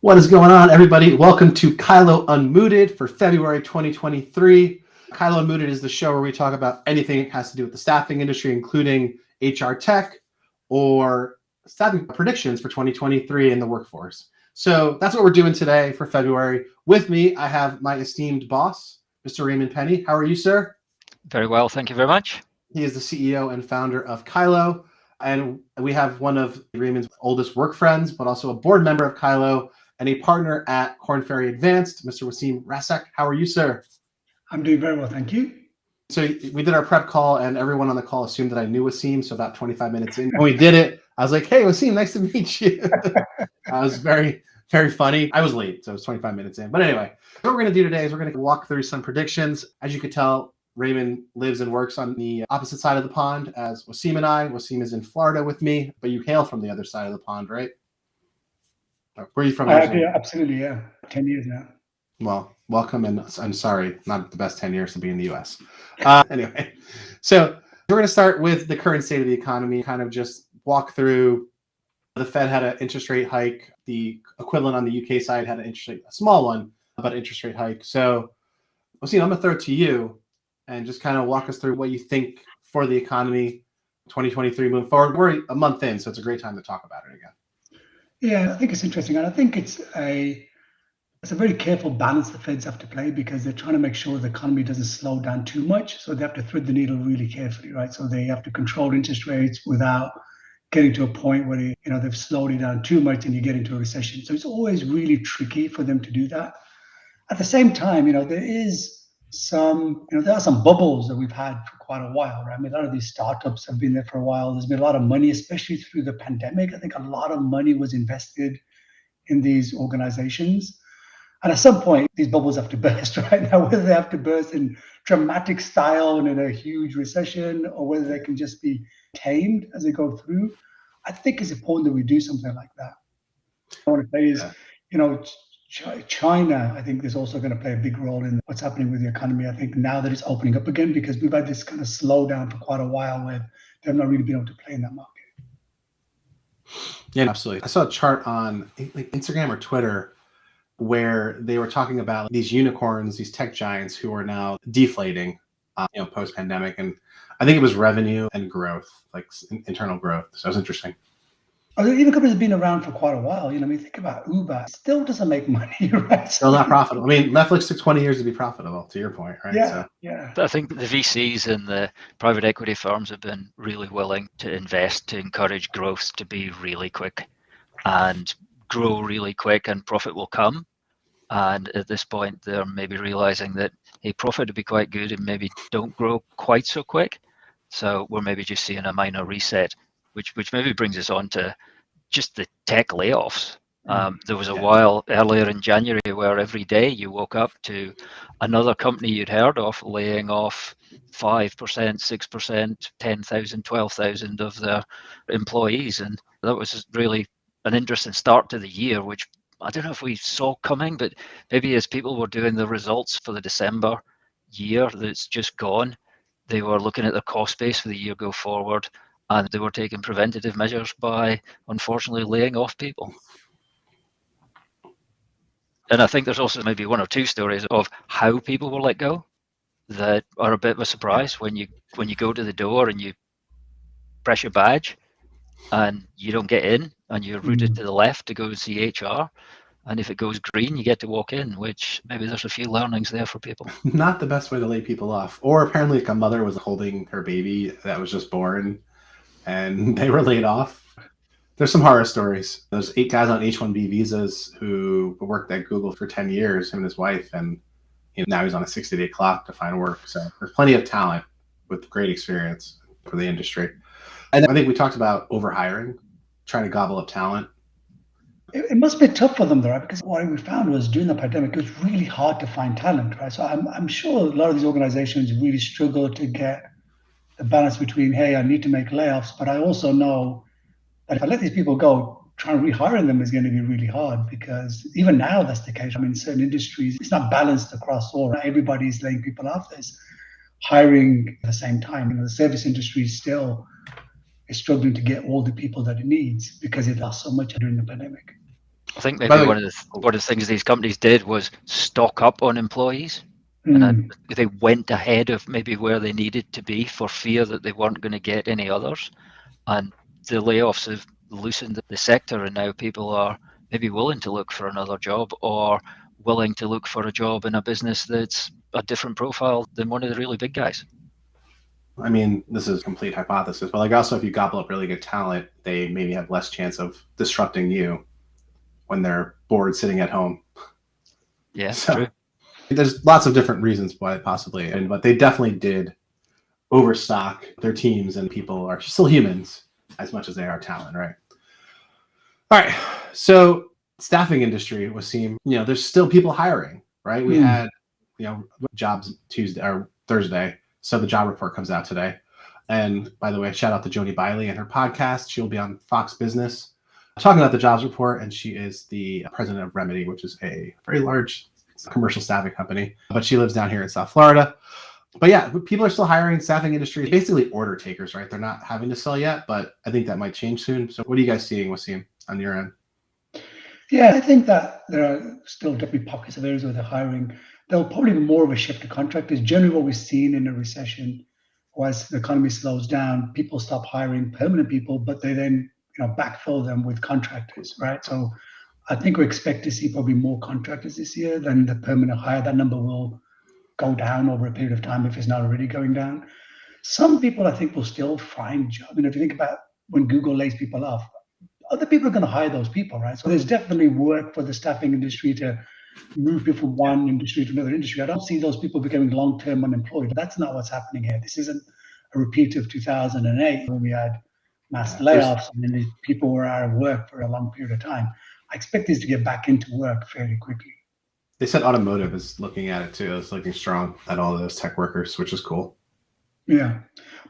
What is going on, everybody? Welcome to Kyloe Unmuted for February 2023. Kyloe Unmuted is the show where we talk about anything that has to do with the staffing industry, including HR tech or staffing predictions for 2023 in the workforce. So that's what we're doing today for February. With me, I have my esteemed boss, Mr. Raymond Pennie. How are you, sir? Very well, thank you very much. He is the CEO and founder of Kyloe. And we have one of Raymond's oldest work friends, but also a board member of Kyloe and a partner at Korn Ferry Advanced, Mr. Waseem Razzaq. How are you, sir? I'm doing very well, thank you. So we did our prep call, and everyone on the call assumed that I knew Waseem. So about 25 minutes in, when we did it, I was like, "Hey, Waseem, nice to meet you." I was very, very funny. I was late, so it was 25 minutes in. But anyway, what we're going to do today is we're going to walk through some predictions. As you could tell, Raymond lives and works on the opposite side of the pond as Waseem and I. Waseem is in Florida with me, but you hail from the other side of the pond, right? Where are you from? Yeah, absolutely, yeah. 10 years now. Well, welcome, and I'm sorry, not the best 10 years to be in the U.S. Anyway, so we're going to start with the current state of the economy, kind of just walk through. The Fed had an interest rate hike. The equivalent on the UK side had an interest rate, a small one, but interest rate hike. So, Waseem, I'm going to throw it to you and just kind of walk us through what you think for the economy 2023 moving forward. We're a month in, so it's a great time to talk about it again. Yeah, I think it's interesting. And I think it's a very careful balance the Feds have to play because they're trying to make sure the economy doesn't slow down too much. So they have to thread the needle really carefully, right? So they have to control interest rates without getting to a point where they've slowed it down too much and you get into a recession. So it's always really tricky for them to do that. At the same time, there is there are some bubbles that we've had for quite a while, right? I mean, a lot of these startups have been there for a while. There's been a lot of money, especially through the pandemic. I think a lot of money was invested in these organizations. And at some point, these bubbles have to burst, right? Now, whether they have to burst in dramatic style and in a huge recession, or whether they can just be tamed as they go through, I think it's important that we do something like that. I want to say is, China, I think, is also going to play a big role in what's happening with the economy. I think now that it's opening up again, because we've had this kind of slowdown for quite a while where they've not really been able to play in that market. Yeah, absolutely. I saw a chart on Instagram or Twitter where they were talking about these unicorns, these tech giants who are now deflating, post-pandemic. And I think it was revenue and growth, like internal growth. So it was interesting. Even companies have been around for quite a while. Think about Uber. It still doesn't make money, right? Still not profitable. I mean, Netflix took 20 years to be profitable, to your point, right? Yeah. I think the VCs and the private equity firms have been really willing to invest to encourage growth to be really quick and grow really quick, and profit will come. And at this point, they're maybe realizing that profit would be quite good and maybe don't grow quite so quick. So we're maybe just seeing a minor reset, which maybe brings us on to just the tech layoffs. There was a while earlier in January where every day you woke up to another company you'd heard of laying off 5%, 6%, 10,000, 12,000 of their employees. And that was really an interesting start to the year, which I don't know if we saw coming, but maybe as people were doing the results for the December year that's just gone, they were looking at their cost base for the year go forward, and they were taking preventative measures by, unfortunately, laying off people. And I think there's also maybe one or two stories of how people were let go that are a bit of a surprise when you go to the door and you press your badge and you don't get in and you're routed to the left to go see HR. And if it goes green, you get to walk in, which maybe there's a few learnings there for people. Not the best way to lay people off. Or apparently like a mother was holding her baby that was just born and they were laid off. There's some horror stories. There's 8 guys on H-1B visas who worked at Google for 10 years, him and his wife, and now he's on a 60-day clock to find work. So there's plenty of talent with great experience for the industry. And I think we talked about overhiring, trying to gobble up talent. It must be tough for them, though, right? Because what we found was during the pandemic, it was really hard to find talent, right? So I'm sure a lot of these organizations really struggle to get the balance between, hey, I need to make layoffs, but I also know that if I let these people go, trying to rehire them is going to be really hard, because even now that's the case. I mean, certain industries, it's not balanced across all, right? Everybody's laying people off. There's hiring at the same time. The service industry still is struggling to get all the people that it needs because it lost so much during the pandemic. I think By maybe the way- one of the things these companies did was stock up on employees. And they went ahead of maybe where they needed to be for fear that they weren't going to get any others. And the layoffs have loosened the sector, and now people are maybe willing to look for another job or willing to look for a job in a business that's a different profile than one of the really big guys. I mean, this is a complete hypothesis, but like also if you gobble up really good talent, they maybe have less chance of disrupting you when they're bored sitting at home. Yeah, So, true. there's lots of different reasons why possibly, but they definitely did overstock their teams, and people are still humans as much as they are talent, right? All right. So staffing industry, Waseem, there's still people hiring, right? We had, jobs Tuesday or Thursday. So the job report comes out today. And by the way, shout out to Joni Biley and her podcast. She'll be on Fox Business talking about the jobs report. And she is the president of Remedy, which is a very large commercial staffing company. But she lives down here in South Florida. But yeah, people are still hiring. Staffing industry, basically order takers, right? They're not having to sell yet, but I think that might change soon. So what are you guys seeing, Waseem, on your end? Yeah, I think that there are still definitely pockets of areas where they're hiring. There'll probably be more of a shift to contractors. Generally, what we've seen in a recession, as the economy slows down, people stop hiring permanent people, but they then backfill them with contractors, right? So I think we expect to see probably more contractors this year than the permanent hire. That number will go down over a period of time if it's not already going down. Some people I think will still find jobs. If you think about when Google lays people off, other people are going to hire those people, right? So there's definitely work for the staffing industry to move people from one industry to another industry. I don't see those people becoming long-term unemployed. That's not what's happening here. This isn't a repeat of 2008 when we had mass layoffs and then people were out of work for a long period of time. I expect these to get back into work fairly quickly. They said automotive is looking at it too. It's looking strong at all of those tech workers, which is cool. Yeah.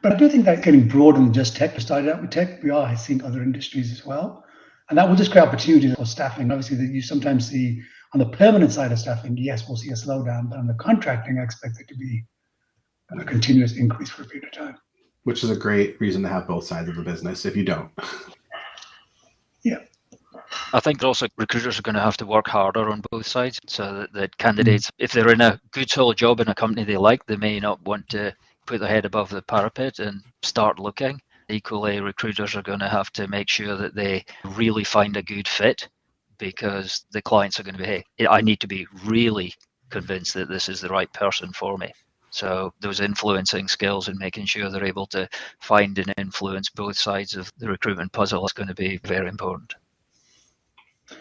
But I do think that getting broader than just tech. We started out with tech. We are seeing other industries as well. And that will just create opportunities for staffing. Obviously, that you sometimes see on the permanent side of staffing, yes, we'll see a slowdown. But on the contracting, I expect it to be a continuous increase for a period of time. Which is a great reason to have both sides of the business if you don't. Yeah. I think also recruiters are going to have to work harder on both sides so that candidates, if they're in a good solid job in a company they like, they may not want to put their head above the parapet and start looking. Equally, recruiters are going to have to make sure that they really find a good fit, because the clients are going to be, hey, I need to be really convinced that this is the right person for me. So those influencing skills and making sure they're able to find and influence both sides of the recruitment puzzle is going to be very important.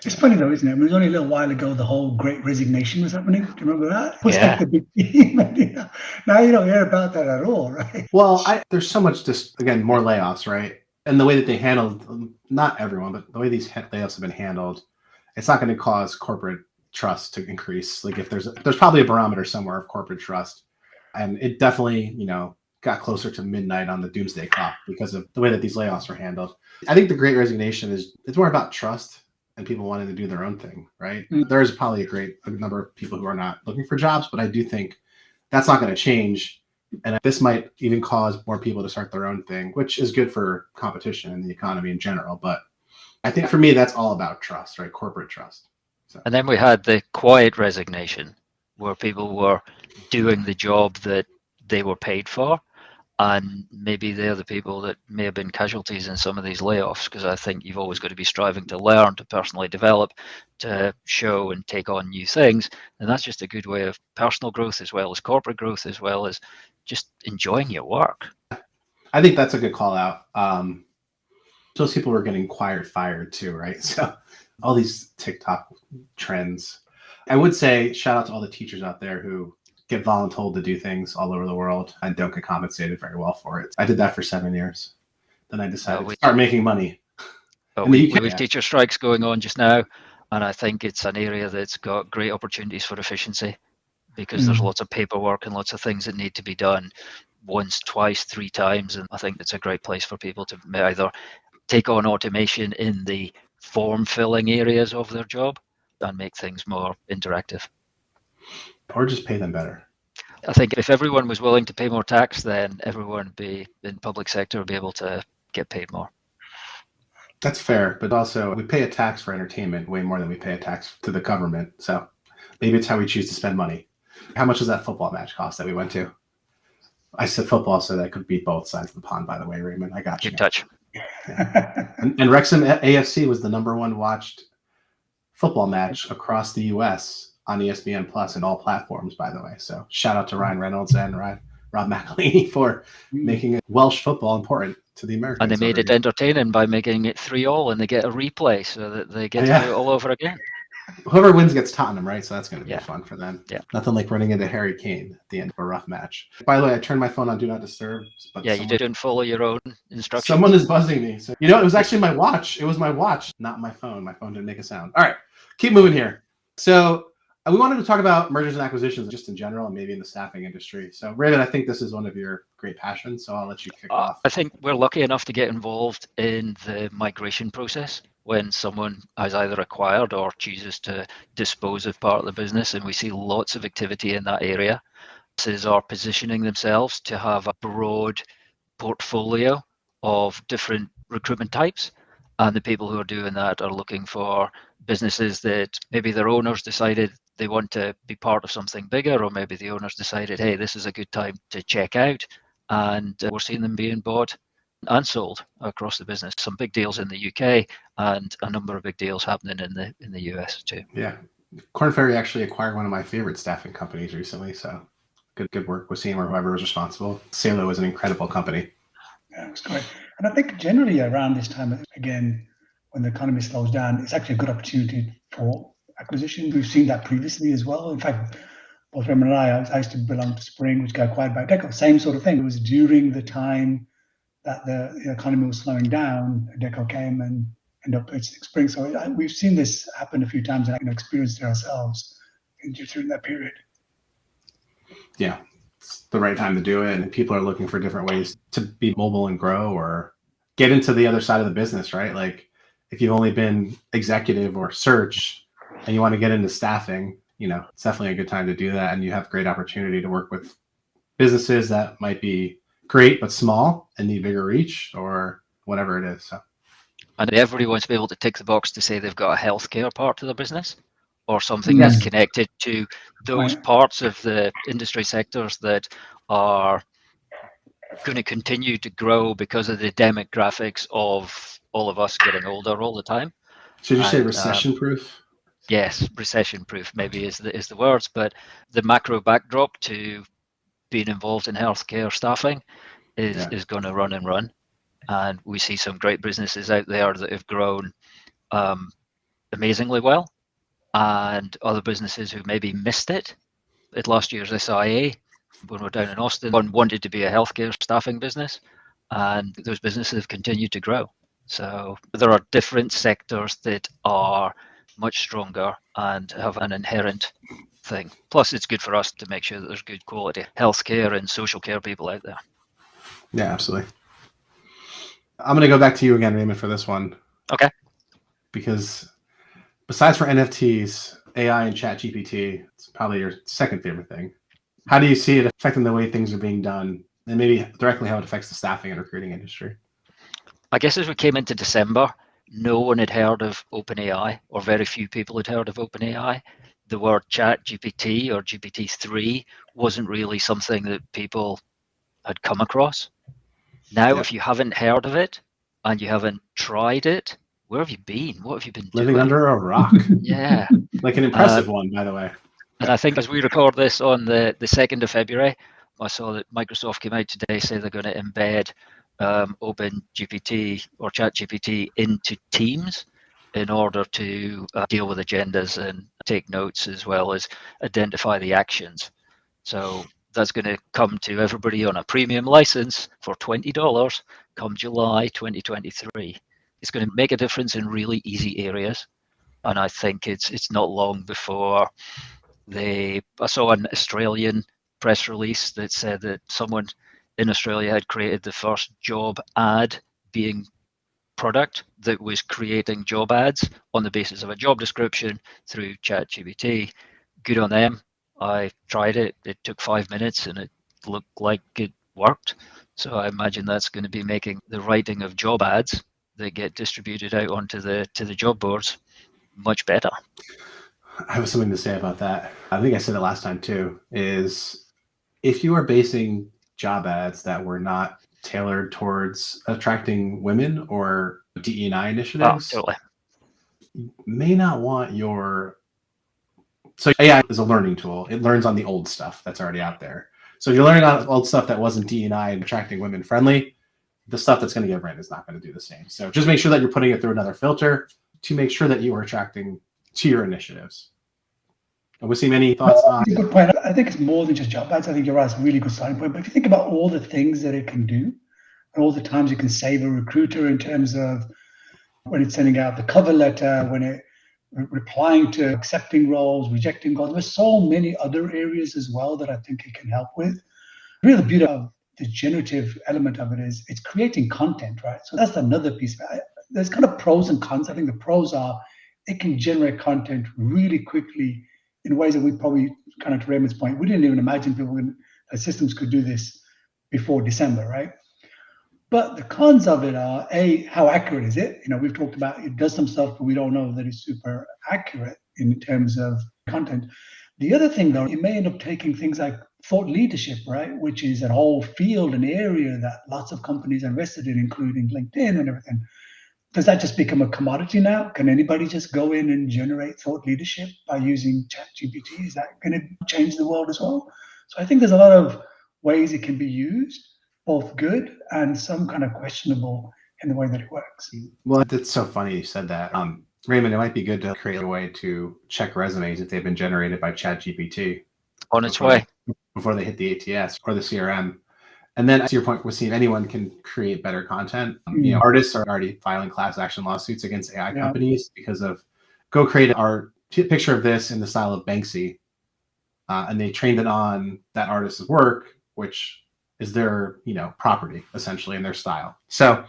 It's funny though, isn't it? It was only a little while ago the whole Great Resignation was happening. Do you remember that? It was like the big theme. Now you don't hear about that at all, right? Well, there's so much again, more layoffs, right? And the way that they handled, not everyone, but the way these layoffs have been handled, it's not going to cause corporate trust to increase. Like if there's probably a barometer somewhere of corporate trust, and it definitely, got closer to midnight on the doomsday clock because of the way that these layoffs were handled. I think the Great Resignation it's more about trust and people wanting to do their own thing, right? There is probably a number of people who are not looking for jobs, but I do think that's not going to change. And this might even cause more people to start their own thing, which is good for competition and the economy in general. But I think for me, that's all about trust, right? Corporate trust. So. And then we had the quiet resignation, where people were doing the job that they were paid for. And maybe they're the people that may have been casualties in some of these layoffs, because I think you've always got to be striving to learn, to personally develop, to show and take on new things. And that's just a good way of personal growth as well as corporate growth, as well as just enjoying your work. I think that's a good call out. Those people were getting fired too, right? So all these TikTok trends. I would say shout out to all the teachers out there who get voluntold to do things all over the world and don't get compensated very well for it. I did that for 7 years. Then I decided to start making money. We have teacher strikes going on just now, and I think it's an area that's got great opportunities for efficiency, because there's lots of paperwork and lots of things that need to be done once, twice, 3 times. And I think it's a great place for people to either take on automation in the form filling areas of their job and make things more interactive. Or just pay them better. I think if everyone was willing to pay more tax, then everyone in public sector would be able to get paid more. That's fair, but also we pay a tax for entertainment way more than we pay a tax to the government. So maybe it's how we choose to spend money. How much does that football match cost that we went to? I said football so that I could beat both sides of the pond, by the way, Raymond. I got you. Good touch. And Wrexham AFC was the #1 watched football match across the U.S. on ESPN Plus and all platforms, by the way. So shout out to Ryan Reynolds and Rob McElhenney for making Welsh football important to the Americans. And they made it entertaining by making it 3-3, and they get a replay so that they get to do it all over again. Whoever wins gets Tottenham, right? So that's going to be Yeah. fun for them. Yeah. Nothing like running into Harry Kane at the end of a rough match. By the way, I turned my phone on Do Not Disturb. But Yeah, you didn't follow your own instructions. Someone is buzzing me. So, you know, it was actually my watch. It was my watch, not my phone. My phone didn't make a sound. All right, keep moving here. So we wanted to talk about mergers and acquisitions just in general and maybe in the staffing industry. So Raymond, I think this is one of your great passions, so I'll let you kick off. I think we're lucky enough to get involved in the migration process when someone has either acquired or chooses to dispose of part of the business, and we see lots of activity in that area. Businesses are positioning themselves to have a broad portfolio of different recruitment types, and the people who are doing that are looking for businesses that maybe their owners decided they want to be part of something bigger, or maybe the owners decided, hey, this is a good time to check out, and we're seeing them being bought and sold across the business. Some big deals in the UK and a number of big deals happening in the US too. Yeah, Korn Ferry actually acquired one of my favorite staffing companies recently, so good work with Waseem or whoever was responsible. Kyloe is an incredible company. Yeah, it was great. And I think generally around this time, again, when the economy slows down, it's actually a good opportunity for acquisition. We've seen that previously as well. In fact, both Raymond and I used to belong to Spring, which got acquired by Deco. Same sort of thing. It was during the time that the economy was slowing down, Deco came and ended up purchasing Spring. So we've seen this happen a few times and experienced it ourselves during that period. Yeah, it's the right time to do it, and people are looking for different ways to be mobile and grow or get into the other side of the business, right? Like if you've only been executive or search and you want to get into staffing, it's definitely a good time to do that, and you have great opportunity to work with businesses that might be great but small and need bigger reach or whatever it is. So, and everybody wants to be able to tick the box to say they've got a healthcare part to their business or something that's connected to those parts of the industry sectors that are going to continue to grow because of the demographics of all of us getting older all the time. Should you say recession proof? Yes, recession proof maybe is the words, but the macro backdrop to being involved in healthcare staffing is going to run and run. And we see some great businesses out there that have grown amazingly well, and other businesses who maybe missed it at last year's SIA when we're down in Austin. One wanted to be a healthcare staffing business, and those businesses have continued to grow. So there are different sectors that are much stronger and have an inherent thing. Plus, it's good for us to make sure that there's good quality healthcare and social care people out there. Yeah, absolutely. I'm going to go back to you again, Raymond, for this one. Okay. Because besides for NFTs, AI and ChatGPT, it's probably your second favorite thing. How do you see it affecting the way things are being done, and maybe directly how it affects the staffing and recruiting industry? I guess as we came into December, no one had heard of OpenAI, or very few people had heard of OpenAI. The word ChatGPT or GPT-3 wasn't really something that people had come across. Now, if you haven't heard of it and you haven't tried it, where have you been? What have you been Living doing? under a rock. Yeah. Like an impressive one, by the way. And I think as we record this on the 2nd of February, I saw that Microsoft came out today, say they're going to embed OpenGPT or ChatGPT into Teams in order to deal with agendas and take notes as well as identify the actions. So that's going to come to everybody on a premium license for $20 come July 2023. It's going to make a difference in really easy areas. And I think it's not long before I saw an Australian press release that said that someone in Australia had created the first job ad being product that was creating job ads on the basis of a job description through ChatGPT. Good on them. I tried it. It took 5 minutes and it looked like it worked. So I imagine that's going to be making the writing of job ads that get distributed out onto the job boards, much better. I have something to say about that. I think I said it last time too, is if you are basing job ads that were not tailored towards attracting women or DE&I initiatives, Totally. you may not want your... So AI is a learning tool. It learns on the old stuff that's already out there. So if you're learning on old stuff that wasn't DE&I and attracting women friendly, the stuff that's going to get ran is not going to do the same. So just make sure that you're putting it through another filter to make sure that you are attracting to your initiatives. And Waseem, any thoughts on... That's a good point. I think it's more than just job ads. I think you're right. It's a really good starting point. But if you think about all the things that it can do, and all the times you can save a recruiter in terms of when it's sending out the cover letter, when it replying to accepting roles, rejecting roles, there's so many other areas as well that I think it can help with. Really, the beauty of the generative element of it is it's creating content, right? So that's another piece of it. There's kind of pros and cons. I think the pros are it can generate content really quickly in ways that we probably, kind of to Raymond's point, we didn't even imagine systems could do this before December, right? But the cons of it are, A, how accurate is it? We've talked about it does some stuff, but we don't know that it's super accurate in terms of content. The other thing, though, it may end up taking things like thought leadership, right? Which is a whole field, an area that lots of companies are invested in, including LinkedIn and everything. Does that just become a commodity now? Can anybody just go in and generate thought leadership by using ChatGPT? Is that going to change the world as well? So I think there's a lot of ways it can be used, both good and some kind of questionable in the way that it works. Well, it's so funny you said that. Raymond, it might be good to create a way to check resumes if they've been generated by ChatGPT. On its way. Before they hit the ATS or the CRM. And then to your point, Waseem, anyone can create better content. Artists are already filing class action lawsuits against AI companies because of go create an art picture of this in the style of Banksy. And they trained it on that artist's work, which is their property essentially in their style. So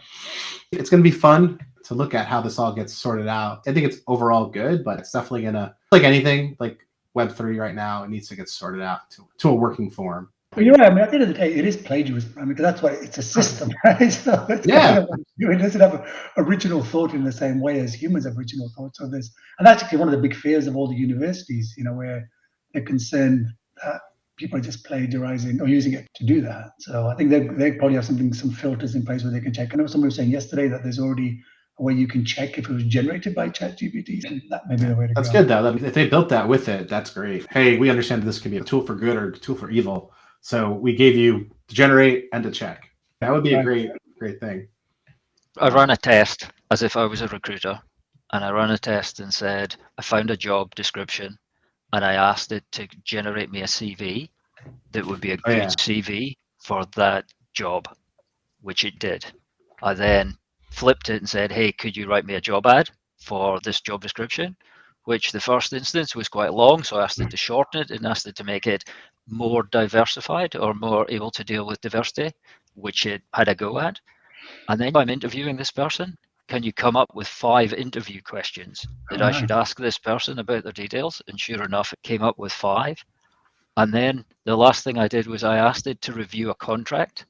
it's going to be fun to look at how this all gets sorted out. I think it's overall good, but it's definitely going to, like anything, like Web3 right now, it needs to get sorted out to a working form. Well, you're right. I mean, at the end of the day, it is plagiarism. I mean, because that's why it's a system, right? So it's kind of, it doesn't have original thought in the same way as humans have original thought. So and that's actually one of the big fears of all the universities, where they're concerned that people are just plagiarizing or using it to do that. So I think they probably have some filters in place where they can check. I know somebody was saying yesterday that there's already a way you can check if it was generated by ChatGPT. So that may be the way to go. That's good, though. If they built that with it, that's great. Hey, we understand that this can be a tool for good or a tool for evil. So we gave you to generate and to check. That would be a great thing. I ran a test as if I was a recruiter, and I ran a test and said, I found a job description, and I asked it to generate me a CV that would be a good CV for that job, which it did. I then flipped it and said, hey, could you write me a job ad for this job description? Which the first instance was quite long, so I asked it to shorten it and asked it to make it more diversified or more able to deal with diversity, which it had a go at. And then I'm interviewing this person. Can you come up with 5 interview questions that I should ask this person about their details? And sure enough, it came up with 5. And then the last thing I did was I asked it to review a contract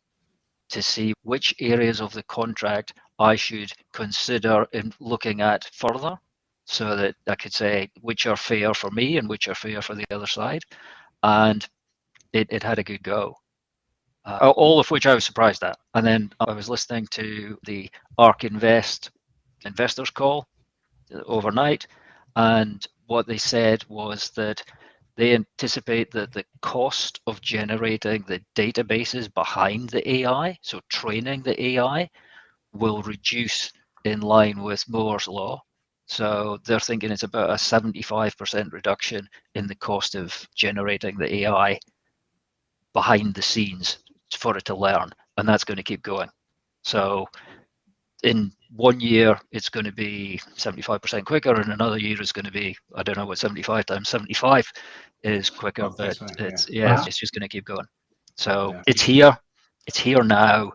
to see which areas of the contract I should consider in looking at further, so that I could say which are fair for me and which are fair for the other side. And it had a good go. All of which I was surprised at. And then I was listening to the ARK Invest investors call overnight, and what they said was that they anticipate that the cost of generating the databases behind the AI, so training the AI, will reduce in line with Moore's law. So they're thinking it's about a 75% reduction in the cost of generating the AI behind the scenes for it to learn, and that's going to keep going. So in 1 year, it's going to be 75% quicker, and another year is going to be, I don't know what 75 times 75 is quicker, but it's just going to keep going. So it's here now.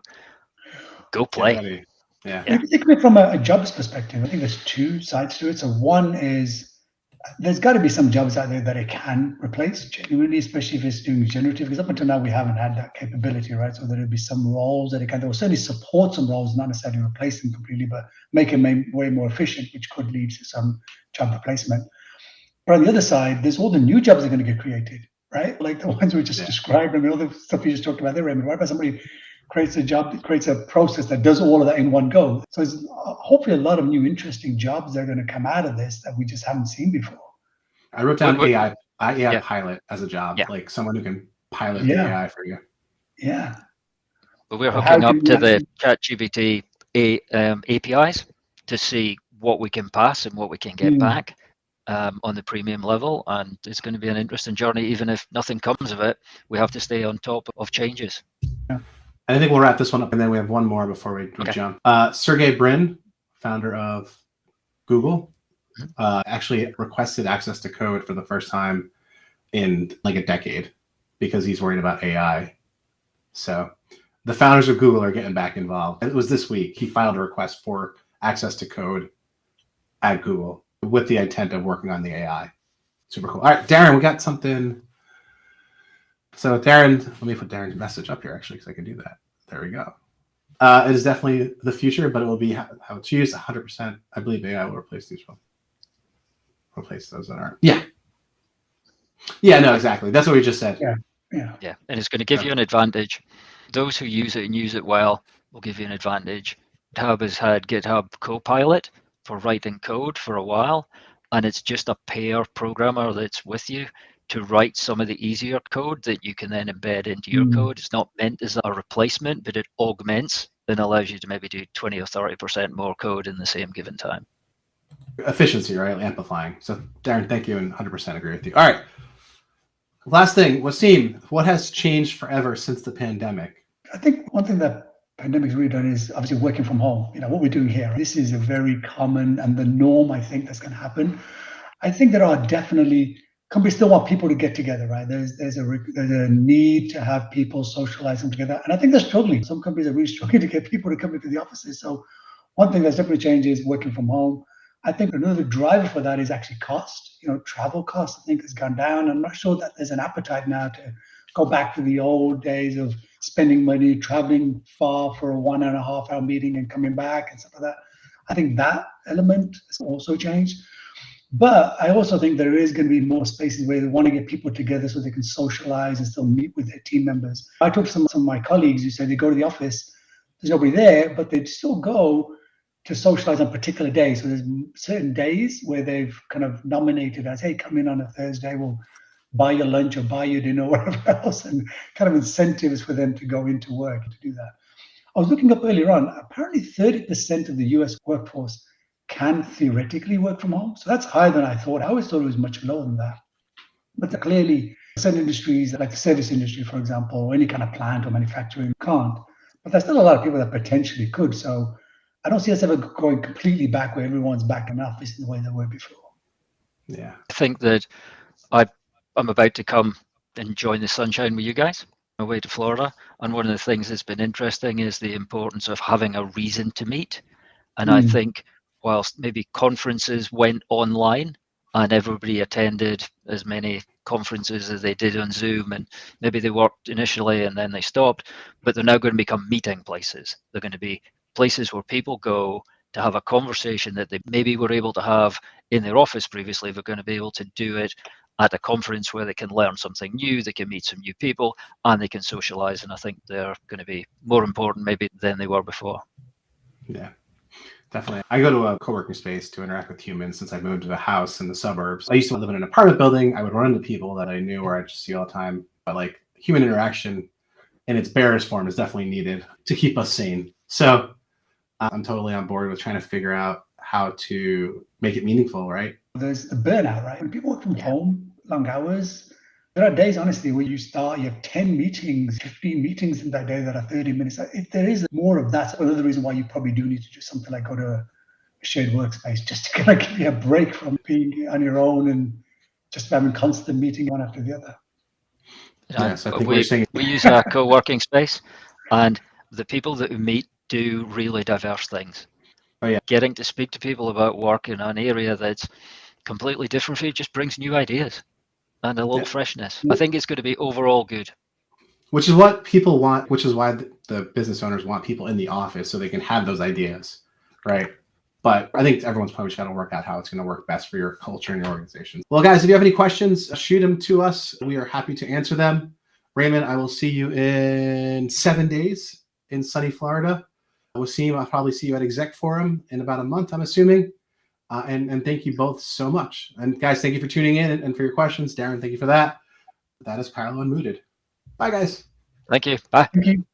Go play. Particularly from a jobs perspective, I think there's 2 sides to it. So one is there's got to be some jobs out there that it can replace genuinely, especially if it's doing generative, because up until now we haven't had that capability, right? So there'll be some roles that it can, there will certainly support some roles, not necessarily replace them completely, but make them way more efficient, which could lead to some job replacement. But on the other side, there's all the new jobs that are going to get created, right? Like the ones we just described, and all the stuff you just talked about there, Raymond, right? But somebody creates a job that creates a process that does all of that in one go. So there's hopefully a lot of new interesting jobs that are going to come out of this that we just haven't seen before. I wrote down AI pilot as a job, Yeah. like someone who can pilot the AI for you. Yeah. But we're hooking up to the ChatGPT APIs to see what we can pass and what we can get back on the premium level. And it's going to be an interesting journey. Even if nothing comes of it, we have to stay on top of changes. Yeah. And I think we'll wrap this one up, and then we have one more before we jump. Sergey Brin, founder of Google, actually requested access to code for the first time in like a decade because he's worried about AI. So the founders of Google are getting back involved. It was this week. He filed a request for access to code at Google with the intent of working on the AI. Super cool. All right, Darren, we got something. So Darren, let me put Darren's message up here actually, because I can do that. There we go. It is definitely the future, but it will be how it's used 100%. I believe AI will replace these ones. Replace those that aren't. Yeah. Yeah, no, exactly. That's what we just said. Yeah. And it's going to give you an advantage. Those who use it and use it well will give you an advantage. GitHub has had GitHub Copilot for writing code for a while, and it's just a pair programmer that's with you to write some of the easier code that you can then embed into your code. It's not meant as a replacement, but it augments and allows you to maybe do 20 or 30% more code in the same given time. Efficiency, right? Amplifying. So Darren, thank you, and 100% agree with you. All right. Last thing, Waseem, what has changed forever since the pandemic? I think one thing that pandemic's really done is obviously working from home. You know, what we're doing here. This is a very common and the norm, I think, that's going to happen. I think there are definitely companies still want people to get together, right? There's a need to have people socializing together. And I think they're struggling. Some companies are really struggling to get people to come into the offices. So one thing that's definitely changed is working from home. I think another driver for that is actually cost. You know, travel costs, I think, has gone down. I'm not sure that there's an appetite now to go back to the old days of spending money, traveling far for a 1.5 hour meeting and coming back and stuff like that. I think that element has also changed. But I also think there is going to be more spaces where they want to get people together so they can socialize and still meet with their team members. I talked to some of my colleagues who said they go to the office, there's nobody there, but they still go to socialize on particular days. So there's certain days where they've kind of nominated as, hey, come in on a Thursday, we'll buy your lunch or buy your dinner or whatever else, and kind of incentives for them to go into work to do that. I was looking up earlier on, apparently 30% of the US workforce can theoretically work from home. So that's higher than I thought. I always thought it was much lower than that. But clearly, certain industries, like the service industry, for example, or any kind of plant or manufacturing, can't. But there's still a lot of people that potentially could. So I don't see us ever going completely back where everyone's back in the office in the way they were before. Yeah. I think that I'm about to come and join the sunshine with you guys away to Florida. And one of the things that's been interesting is the importance of having a reason to meet. And I think whilst maybe conferences went online and everybody attended as many conferences as they did on Zoom, and maybe they worked initially and then they stopped, but they're now going to become meeting places. They're going to be places where people go to have a conversation that they maybe were able to have in their office previously. They're going to be able to do it at a conference where they can learn something new, they can meet some new people, and they can socialize. And I think they're going to be more important maybe than they were before. Yeah. Definitely. I go to a co-working space to interact with humans since I moved to the house in the suburbs. I used to live in an apartment building. I would run into people that I knew or I just see all the time. But like human interaction in its barest form is definitely needed to keep us sane. So I'm totally on board with trying to figure out how to make it meaningful, right? There's the burnout, right? When people work from home, long hours, there are days, honestly, where you have 10 meetings, 15 meetings in that day that are 30 minutes. If there is more of that, another reason why you probably do need to do something like go to a shared workspace, just to kind of give you a break from being on your own and just having constant meeting one after the other. Yeah, so I think we use a co-working space, and the people that we meet do really diverse things. Oh, yeah. Getting to speak to people about work in an area that's completely different for you, just brings new ideas and a little Yeah. freshness. I think it's going to be overall good. Which is what people want, which is why the business owners want people in the office so they can have those ideas, right? But I think everyone's probably got to work out how it's going to work best for your culture and your organization. Well, guys, if you have any questions, shoot them to us. We are happy to answer them. Raymond, I will see you in 7 days in sunny Florida. Waseem, I'll probably see you at Exec Forum in about a month, I'm assuming. And thank you both so much. And guys, thank you for tuning in and for your questions. Darren, thank you for that. That is Kyloe Unmuted. Bye, guys. Thank you. Bye. Thank you.